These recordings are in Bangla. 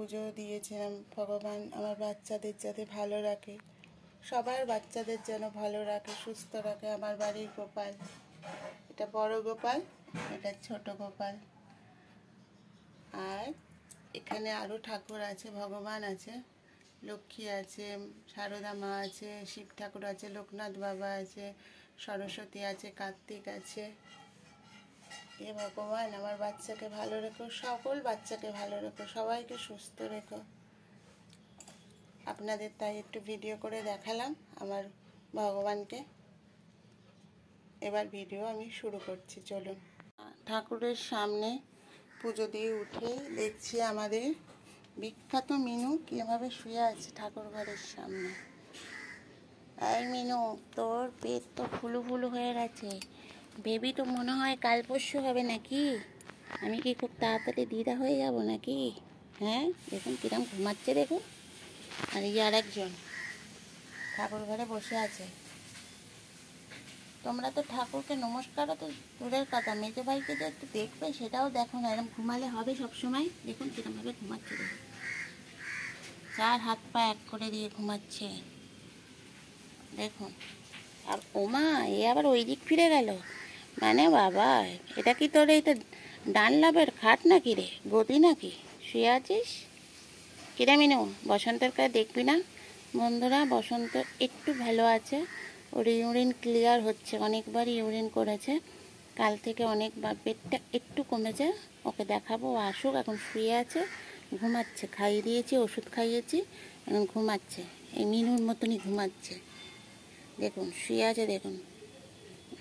পুজো দিয়েছিলাম। ভগবান আমার বাচ্চাদের যাতে ভালো রাখে, সবার বাচ্চাদের যেন ভালো রাখে, সুস্থ রাখে। আমার বাড়ির গোপাল, এটা বড় গোপাল, এটা ছোট গোপাল। আর এখানে আরও ঠাকুর আছে, ভগবান আছে, লক্ষ্মী আছে, সারদা মা আছে, শিব ঠাকুর আছে, লোকনাথ বাবা আছে, সরস্বতী আছে, কার্তিক আছে। এ ভগবান আমার বাচ্চাকে ভালো রেখো, সকল বাচ্চাকে ভালো রেখো, সবাইকে সুস্থ রেখো। আপনাদের তাই একটু ভিডিও করে দেখালাম আমার ভগবানকে। এবার ভিডিও আমি শুরু করছি, চলুন। ঠাকুরের সামনে পুজো দিয়ে উঠেই দেখছি আমাদের বিখ্যাত মিনু কীভাবে শুয়ে আছে ঠাকুর ঘরের সামনে। এই মিনু, তোর পেট তো ফুলু ফুলু হয়ে গেছে। বেবি তো মনে হয় কাল পরশু হবে নাকি? আমি কি খুব তাড়াতাড়ি দিদা হয়ে যাব নাকি? হ্যাঁ, দেখুন কিরম ঘুমাচ্ছে দেখুন। আর এই আরেকজন ঠাকুর ঘরে বসে আছে। তোমরা তো ঠাকুরকে নমস্কারও তো দূরের কথা, মেজো ভাইকে যে একটু দেখবে সেটাও দেখো না। এরকম ঘুমালে হবে সব সময়? দেখুন কিরমভাবে ঘুমাচ্ছে, দেখুন চার হাত পা এক করে দিয়ে ঘুমাচ্ছে দেখুন। আর ওমা, এ আবার ওই দিক ফিরে গেল মানে? বাবা, এটা কি তোর এইটা ডানলাভের খাট নাকি রে, গদি নাকি? শুয়ে আছিস কিরে মিনু? বসন্তের কাছে দেখবি না? বন্ধুরা, বসন্ত একটু ভালো আছে, ওর ইউরিন ক্লিয়ার হচ্ছে, অনেকবার ইউরিন করেছে কাল থেকে, অনেকবার। পেটটা একটু কমেছে, ওকে দেখাবো, ও আসুক। এখন শুয়ে আছে, ঘুমাচ্ছে, খাইয়ে দিয়েছি, ওষুধ খাইয়েছি, এখন ঘুমাচ্ছে। এই মিনুর মতনই ঘুমাচ্ছে দেখুন, শুয়ে আছে দেখুন।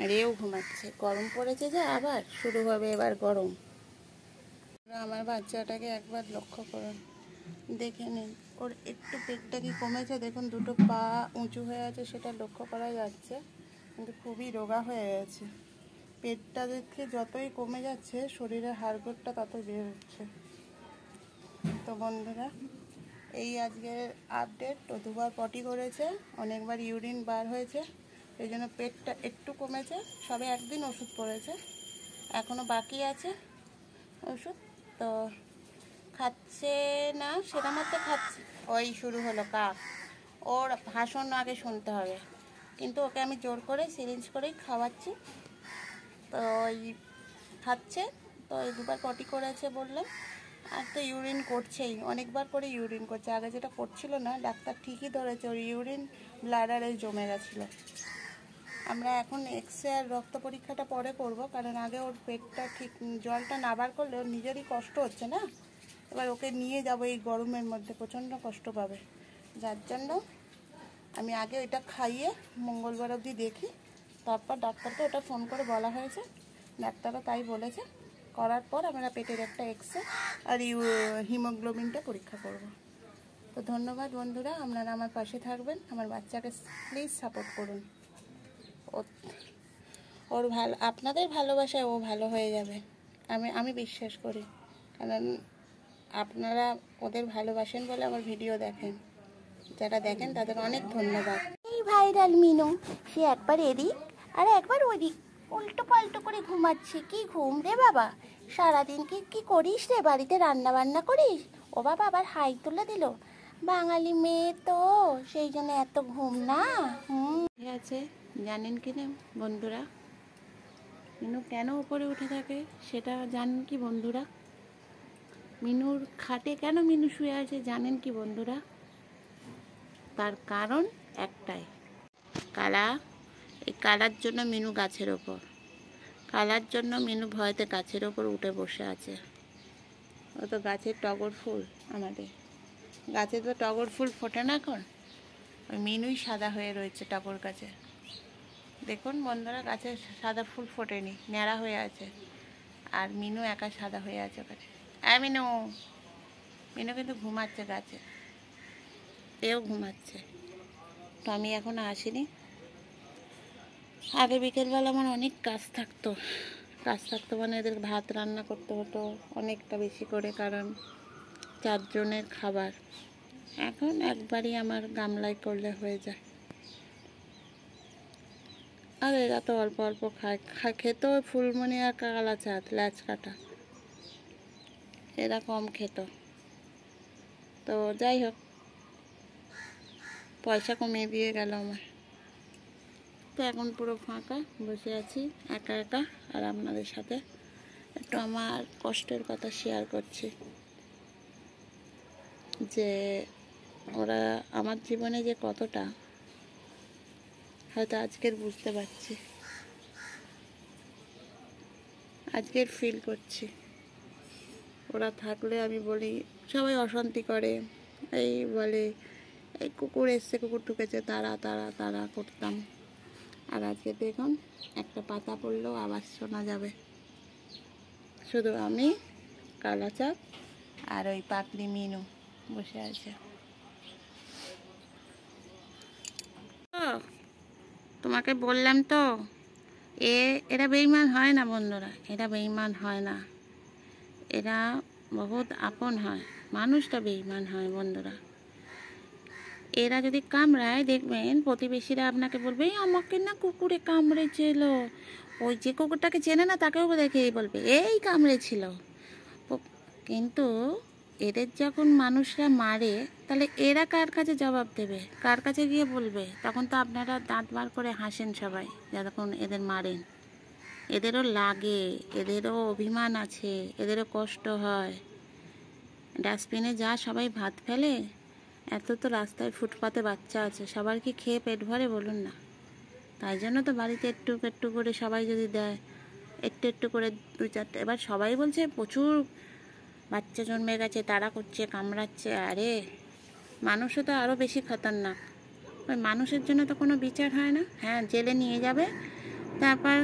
আর এও ঘুমাচ্ছে। গরম পড়েছে যে আবার শুরু হবে এবার গরম। আমার বাচ্চাটাকে একবার লক্ষ্য করুন, দেখে নিন ওর একটু পেটটা কি কমেছে দেখুন, দুটো পা উঁচু হয়ে আছে সেটা লক্ষ্য করা যাচ্ছে, কিন্তু খুবই রোগা হয়ে গেছে। পেটটা দেখে যতই কমে যাচ্ছে শরীরের হাড়গোড়টা তত বের হচ্ছে। তো বন্ধুরা, এই আজকের আপডেট। ও দুবার পটি করেছে, অনেকবার ইউরিন বার হয়েছে, এই জন্য পেটটা একটু কমেছে। সবে একদিন ওষুধ পড়েছে, এখনও বাকি আছে ওষুধ। তো খাচ্ছে না, সেটা মধ্যে খাচ্ছে। ওই শুরু হলো কাক, ওর ভাষণ আগে শুনতে হবে, কিন্তু ওকে আমি জোর করে সিরিঞ্জ করেই খাওয়াচ্ছি। তো ওই খাচ্ছে। তো এই দুবার পটি করেছে বললাম, আর তো ইউরিন করছেই, অনেকবার করে ইউরিন করছে। আগে যেটা করছিল না, ডাক্তার ঠিকই ধরেছে, ওর ইউরিন ব্লাডারে জমে গেছিলো। আমরা এখন এক্সরে আর রক্ত পরীক্ষাটা পরে করব, কারণ আগে ওর পেটটা ঠিক জলটা না বার করলে ওর নিজেরই কষ্ট হচ্ছে না। এবার ওকে নিয়ে যাব এই গরমের মধ্যে, প্রচণ্ড কষ্ট পাবে, যার জন্য আমি আগে ওইটা খাইয়ে মঙ্গলবার অবধি দেখি, তারপর ডাক্তারকে ওটা ফোন করে বলা হয়েছে, ডাক্তারও তাই বলেছে। করার পর আমরা পেটের একটা এক্সরে আর হিমোগ্লোবিনটা পরীক্ষা করব। তো ধন্যবাদ বন্ধুরা, আপনারা আমার পাশে থাকবেন, আমার বাচ্চাকে প্লিজ সাপোর্ট করুন। ওর ভালো, আপনাদের ভালোবাসায় ও ভালো হয়ে যাবে, আমি বিশ্বাস করি, কারণ আপনারা ওদের ভালোবাসেন বলে আমার ভিডিও দেখেন। যারা দেখেন তাদের অনেক ধন্যবাদ। এই ভাইরাল মিনু, সে একবার এদিক আর একবার ওদিক উল্টো পাল্টো করে ঘুমাচ্ছে। কি ঘুম রে বাবা, সারাদিন কি করিস রে? বাড়িতে রান্না বান্না করিস? ও বাবা, আবার হাই তুলে দিল। বাঙালি মেয়ে তো, সেই জন্য এত ঘুম না। আছে জানেন কি না বন্ধুরা, মিনু কেন উপরে উঠে থাকে সেটা জানেন কি বন্ধুরা? মিনুর খাটে কেন মিনু শুয়ে আছে জানেন কি বন্ধুরা? তার কারণ একটাই, কালা। এই কালার জন্য মিনু গাছের ওপর, কালার জন্য মিনু ভয়তে গাছের ওপর উঠে বসে আছে। ও তো গাছের টগর ফুল, আমাদের গাছে তো টগর ফুল ফোটে না এখন, ওই মিনুই সাদা হয়ে রয়েছে টগর গাছে। দেখুন বন্ধুরা, গাছে সাদা ফুল ফোটেনি, ন্যাড়া হয়ে আছে, আর মিনু একা সাদা হয়ে আছে গাছে। মিনু, মিনু কিন্তু ঘুমাচ্ছে গাছে, এও ঘুমাচ্ছে। তো আমি এখন আসিনি, আগে বিকেলবেলা আমার অনেক কাজ থাকতো মানে এদের ভাত রান্না করতে হতো অনেকটা বেশি করে, কারণ 4 জনের খাবার। এখন একবারই আমার গামলায় করলে হয়ে যায়। আর এরা তো অল্প অল্প খায়, খেত ফুলমণি আর কালা চাঁদ ল্যাচ কাটা, এরা কম খেত। তো যাই হোক, পয়সা কমিয়ে দিয়ে গেল আমার। তো এখন পুরো ফাঁকা বসে আছি একা একা, আর আপনাদের সাথে একটু আমার কষ্টের কথা শেয়ার করছি, যে ওরা আমার জীবনে যে কতটা হয়তো আজকের বুঝতে পারছি, আজকের ফিল করছি। ওরা থাকলে আমি বলি সবাই অশান্তি করে, এই বলে এই কুকুর এসছে, কুকুর ঢুকেছে, তারা তারা তারা করতাম। আর আজকে দেখুন একটা পাতা পড়লেও আওয়াজ শোনা যাবে। শুধু আমি, কালাচাঁদ আর ওই পাকলি মিনু বসে আছে। তোমাকে বললাম তো, এরা বেঈমান হয় না বন্ধুরা, এরা বেঈমান হয় না, এরা বহুত আপন হয়। মানুষটা বেঈমান হয় বন্ধুরা। এরা যদি কামড়ায়, দেখবেন প্রতিবেশীরা আপনাকে বলবে আমাকে না কুকুরে কামড়েছিল, ওই যে কুকুরটাকে চেনে না তাকেও দেখে বলবে এই কামড়েছিল। কিন্তু এদের যখন মানুষরা মারে, তাহলে এরা কার কাছে জবাব দেবে, কার কাছে গিয়ে বলবে? তখন তো আপনারা দাঁত বার করে হাসেন সবাই যখন এদের মারেন। এদেরও লাগে, এদেরও অভিমান আছে, এদেরও কষ্ট হয়। ডাস্টবিনে যা সবাই ভাত ফেলে, এত তো রাস্তায় ফুটপাতে বাচ্চা আছে, সবার কি খেয়ে পেট ভরে বলুন না? তাই জন্য তো বাড়িতে একটু একটু করে সবাই যদি দেয়, একটু একটু করে 2-4টা। এবার সবাই বলছে প্রচুর বাচ্চা জন্মে গেছে, তারা করছে, কামড়াচ্ছে। আরে মানুষও তো আরও বেশি খতরনাক। ওই মানুষের জন্য তো কোনো বিচার হয় না। হ্যাঁ, জেলে নিয়ে যাবে, তারপর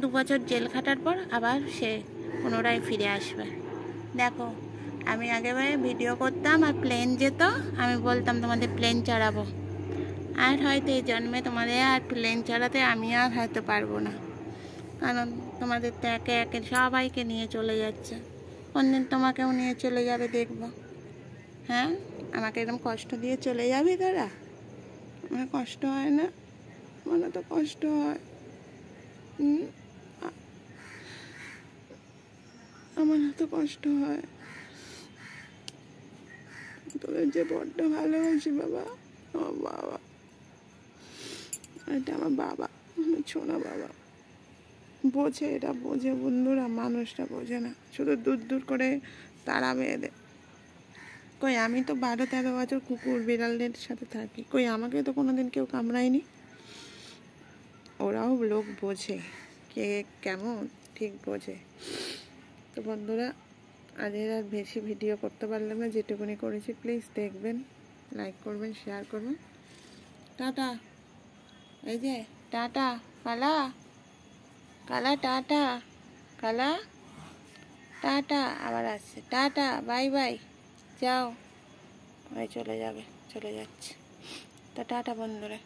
2 বছর জেল খাটার পর আবার সে পুনরায় ফিরে আসবে। দেখো, আমি আগেবারে ভিডিও করতাম আর প্লেন যেত, আমি বলতাম তোমাদের প্লেন চড়াবো। আর হয়তো এই জন্মে তোমাদের আর প্লেন চড়াতে আমি আর হয়তো পারবো না, কারণ তোমাদের তো একে একে সবাইকে নিয়ে চলে যাচ্ছে। কোনদিন তোমাকেও নিয়ে চলে যাবে দেখবো। হ্যাঁ, আমাকে এরকম কষ্ট দিয়ে চলে যাবে তারা? আমার কষ্ট হয় না? মনে তো কষ্ট হয়। আমার তো কষ্ট হয়। তোদের যে বড্ড ভালোবাসি বাবা, আমার বাবা, এটা আমার বাবা, আমার ছোনা বাবা। বোঝে, এটা বোঝে বন্ধুরা, মানুষটা বোঝে না, শুধু দূর দূর করে তারা বেঁধে। কই আমি তো 12-13 বছর কুকুর বিড়ালদের সাথে থাকি, কই আমাকে তো কোনোদিন কেউ কামড়ায়নি। ওরাও লোক বোঝে, কে কেমন ঠিক বোঝে। তো বন্ধুরা, আজ আর বেশি ভিডিও করতে পারলাম না, যেটুকুনি করেছি প্লিজ দেখবেন, লাইক করবেন, শেয়ার করবেন। টাটা। এই যে টাটা, কালা কালা, টাটা কালা, টাটা। আবার আসছে, টাটা, বাই বাই, যাও। চলে যাবে, চলে যাচ্ছে। তো টাটা বন্ধুরা।